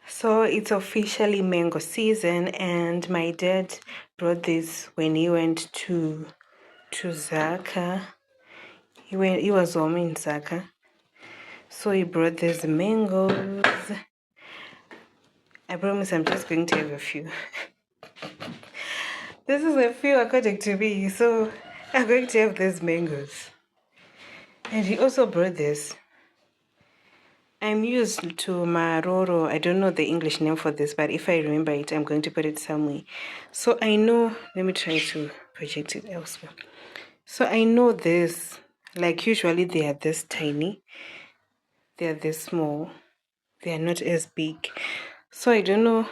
So it's officially mango season, and my dad brought this when he went to Zaka. He was home in Zaka. So he brought these mangoes. I promise I'm just going to have a few. This is a few according to me, so I'm going to have these mangoes. And he also brought this. I'm used to maroro. I don't know the English name for this, but if I remember it, I'm going to put it somewhere. So I know, let me try to project it elsewhere. So I know this, like usually they are this tiny. They are this small. They are not as big. So I don't know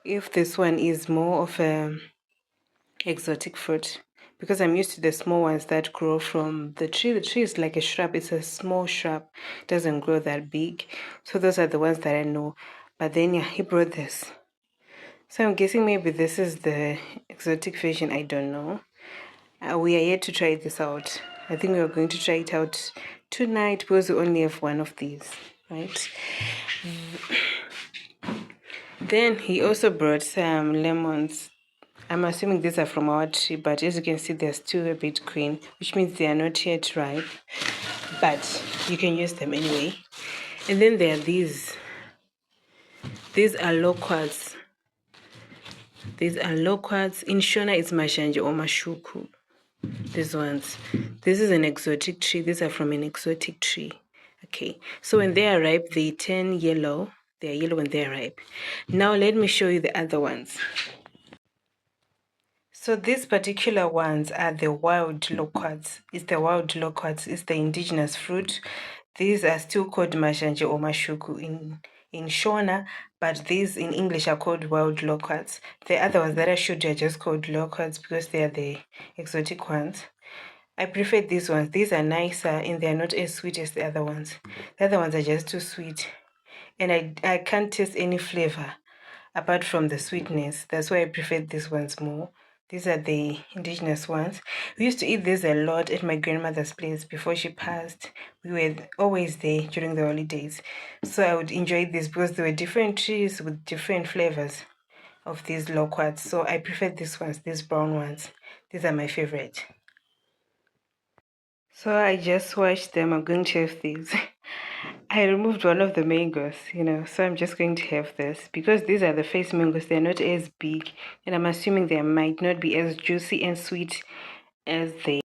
if this one is more of a exotic fruit, because I'm used to the small ones that grow from the tree. The tree is like a shrub. It's a small shrub. It doesn't grow that big. So those are the ones that I know. But then yeah, he brought this. So I'm guessing maybe this is the exotic version. I don't know. We are yet to try this out. I think we are going to try it out tonight because we only have one of these, right? Then he also brought some lemons. I'm assuming these are from our tree, but as you can see, they're still a bit green, which means they are not yet ripe, but you can use them anyway. And then there are these. These are loquats. These are loquats. In Shona, it's mashanje or mashuku. These ones. This is an exotic tree. These are from an exotic tree. Okay, so when they are ripe, they turn yellow. They are yellow when they are ripe. Now let me show you the other ones. So these particular ones are the wild loquats. It's the wild loquats. It's the indigenous fruit. These are still called mashanje or mashuku in Shona, but these in English are called wild loquats. The other ones that I showed you are just called loquats because they are the exotic ones. I prefer these ones. These are nicer and they're not as sweet as the other ones. The other ones are just too sweet. And I can't taste any flavor apart from the sweetness. That's why I prefer these ones more. These are the indigenous ones. We used to eat this a lot at my grandmother's place before she passed. We were always there during the holidays. So I would enjoy this because there were different trees with different flavors of these loquats. So I prefer these ones, these brown ones. These are my favorite. So I just washed them. I'm going to have these. I removed one of the mangoes, so I'm just going to have this. Because these are the face mangoes, they're not as big. And I'm assuming they might not be as juicy and sweet as they.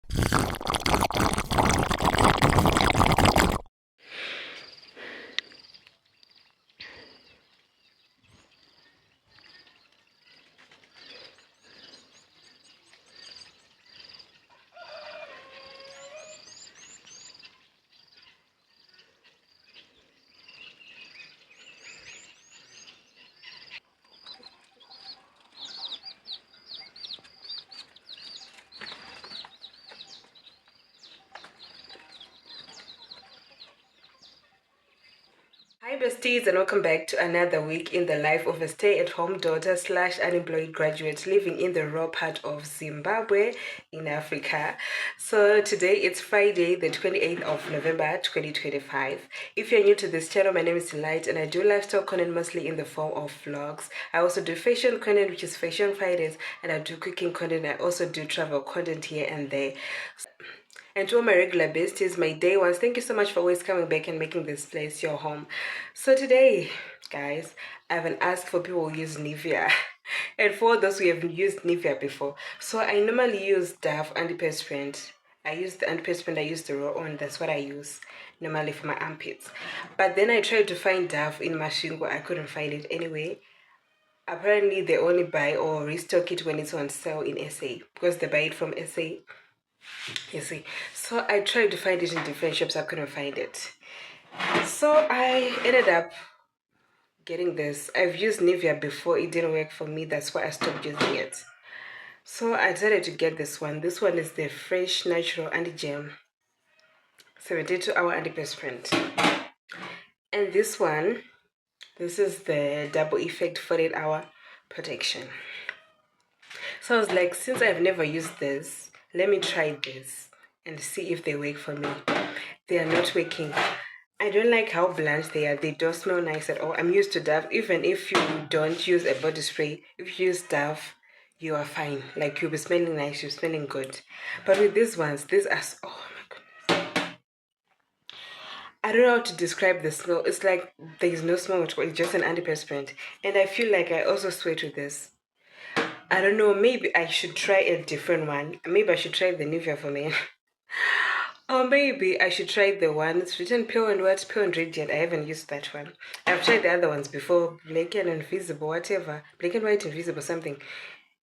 Hi besties, and welcome back to another week in the life of a stay-at-home daughter / unemployed graduate living in the raw part of Zimbabwe in Africa. So today it's Friday the 28th of November 2025. If you're new to this channel, my name is Delight and I do lifestyle content mostly in the form of vlogs. I also do fashion content, which is Fashion Fridays, and I do cooking content. I also do travel content here and there. And to all my regular besties, my day ones, thank you so much for always coming back and making this place your home. So today, guys, I haven't asked for people who use Nivea. And for those who have used Nivea before, so I normally use Dove antiperspirant. I use the antiperspirant, I use the roll-on. That's what I use normally for my armpits. But then I tried to find Dove in Mashingo. I couldn't find it anyway. Apparently, they only buy or restock it when it's on sale in SA because they buy it from SA. You see, so I tried to find it in different shops. I couldn't find it. So I ended up getting this. I've used Nivea before, it didn't work for me, that's why I stopped using it. So I decided to get this one. This one is the Fresh Natural Anti-Gel 72-hour antiperspirant. And this one, this is the Double Effect 48-hour protection. So I was like, since I've never used this, let me try this and see if they work for me. They are not working. I don't like how blunt they are. They don't smell nice at all. I'm used to Dove. Even if you don't use a body spray, if you use Dove, you are fine. Like, you'll be smelling nice, you're smelling good. But with these ones, these are, oh my goodness. I don't know how to describe the smell. It's like there's no smell at all. It's just an antiperspirant. And I feel like I also sweat with this. I don't know, maybe I should try a different one. Maybe I should try the Nivea for me. Or maybe I should try the one. It's written Pure and Wet, Pure and Radiant. I haven't used that one. I've tried the other ones before. Black and Invisible, whatever. Black and White, Invisible, something.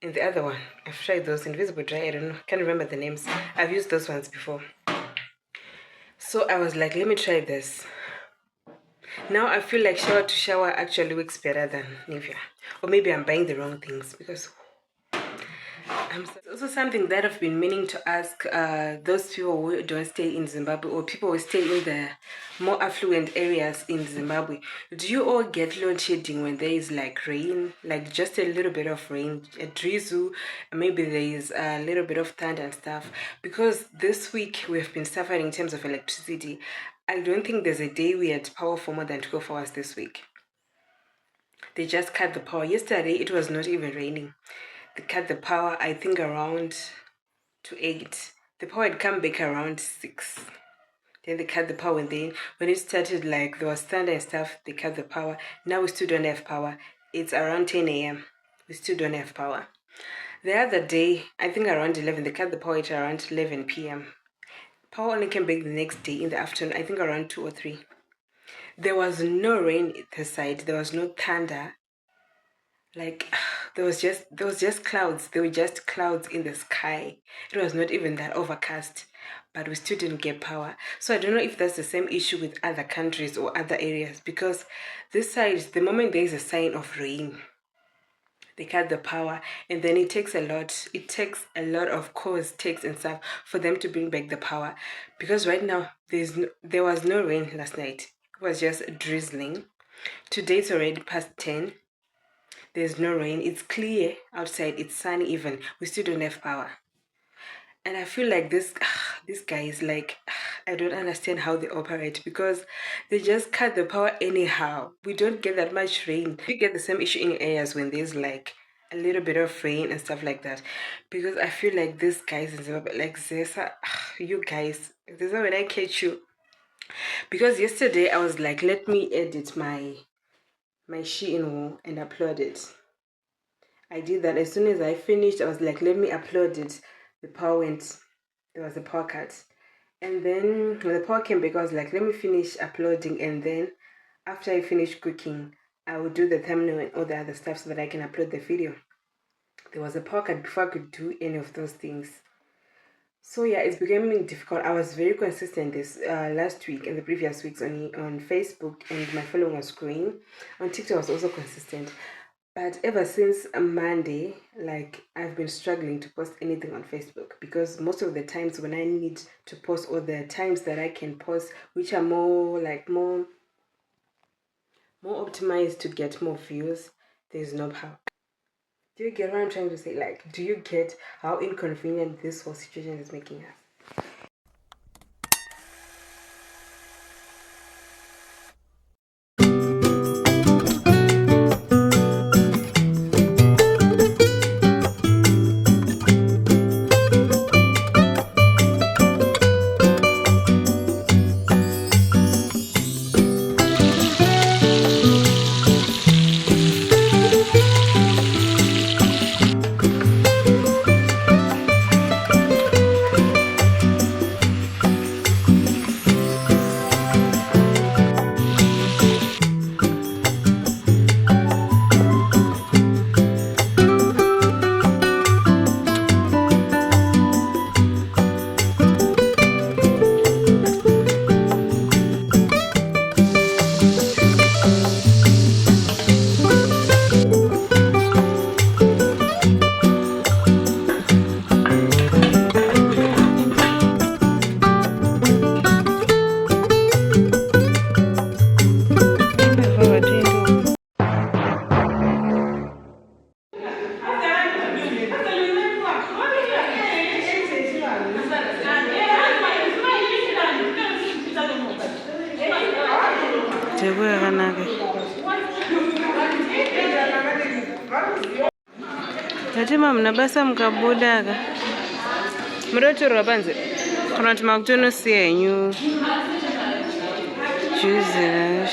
And the other one, I've tried those. Invisible Dry, I don't know. Can't remember the names. I've used those ones before. So I was like, let me try this. Now I feel like shower to shower actually works better than Nivea. Or maybe I'm buying the wrong things because it's also something that I've been meaning to ask those people who don't stay in Zimbabwe, or people who stay in the more affluent areas in Zimbabwe. Do you all get load shedding when there is like rain, like just a little bit of rain, a drizzle, maybe there is a little bit of thunder and stuff? Because this week we've been suffering in terms of electricity. I don't think there's a day we had power for more than 12 hours this week. They just cut the power. Yesterday it was not even raining. They cut the power, I think, around to 8. The power had come back around 6. Then they cut the power, and then when it started, like, there was thunder and stuff, they cut the power. Now we still don't have power. It's around 10 a.m. We still don't have power. The other day, I think around 11, they cut the power at around 11 p.m. Power only came back the next day in the afternoon, I think around 2 or 3. There was no rain at the side. There was no thunder. Like, there was just clouds. There were just clouds in the sky. It was not even that overcast, but we still didn't get power. So I don't know if that's the same issue with other countries or other areas, because this side, the moment there is a sign of rain, they cut the power, and then it takes a lot of calls, texts and stuff for them to bring back the power. Because right now there was no rain last night. It was just drizzling. Today it's already past 10. There's no rain. It's clear outside. It's sunny even. We still don't have power. And I feel like this guys, like, I don't understand how they operate, because they just cut the power anyhow. We don't get that much rain. You get the same issue in areas when there's like a little bit of rain and stuff like that. Because I feel like these guys in Zimbabwe, like Zesa, you guys, this is when I catch you. Because yesterday I was like, let me edit my Shein haul and upload it. I did that. As soon as I finished, I was like, let me upload it. The power went. There was a power cut. And then when the power came back, I was like, let me finish uploading, and then after I finish cooking, I will do the thumbnail and all the other stuff so that I can upload the video. There was a power cut before I could do any of those things. So yeah, it's becoming difficult. I was very consistent this last week and the previous weeks on Facebook, and my following was growing. On TikTok I was also consistent. But ever since Monday, like, I've been struggling to post anything on Facebook, because most of the times when I need to post, or the times that I can post, which are more optimized to get more views, there's no power. Do you get what I'm trying to say? Like, do you get how inconvenient this whole situation is making us? Tegu yakanaka. Yatima mnabasa mukabuda ka. Murotorwa panze. Kana kuti makutonosiya henyu. Jesus.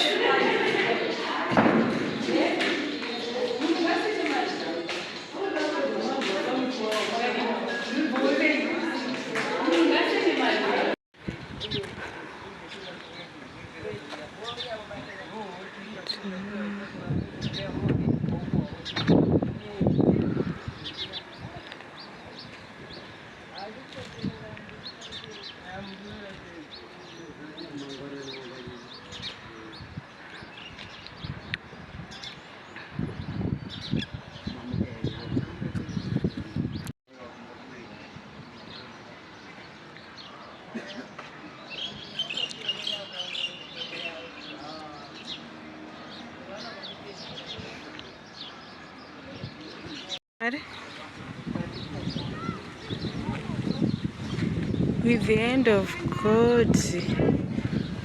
With the end of God,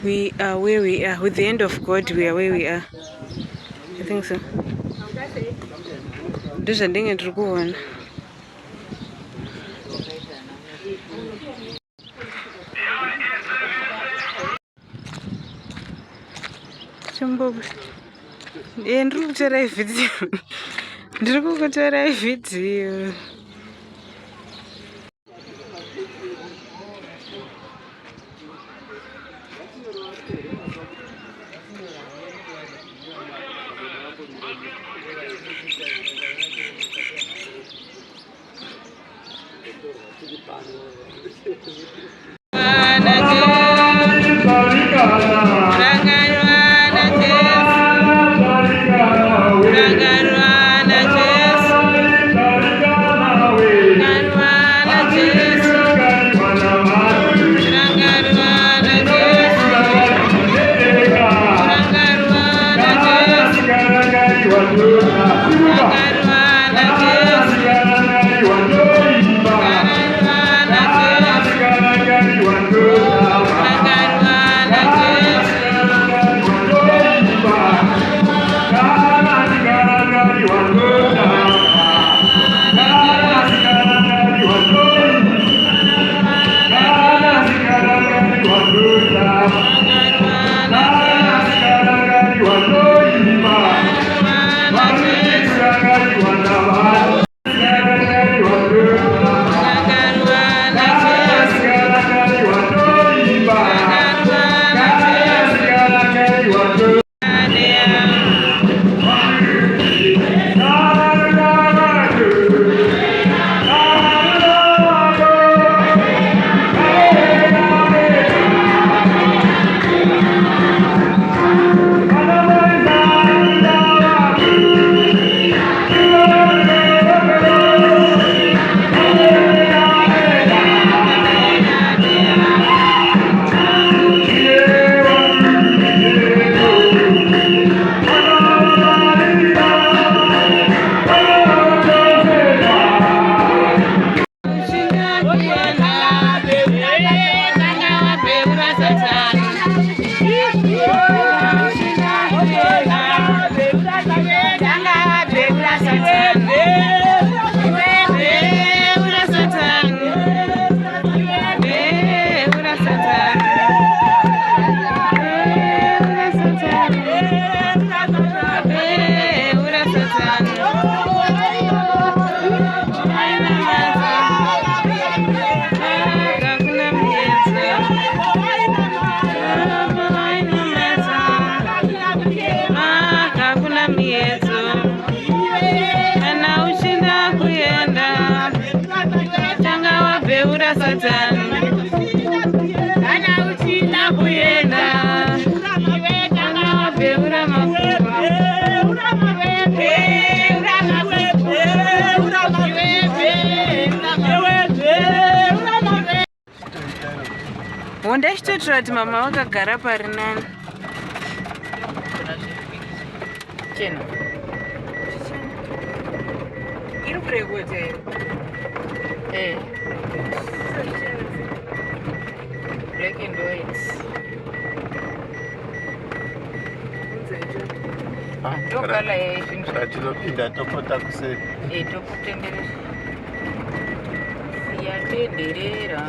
we are where we are. With the end of God, we are where we are. I think so. There's a thing in Rukuan. Ndikutora video. Ndachitotora kuti mama vakagara pari nani. Chena. Iri kurekota here. Black and white. ndokala yezvinhu tinopinda topota kuseri tokutenderera siyatenderera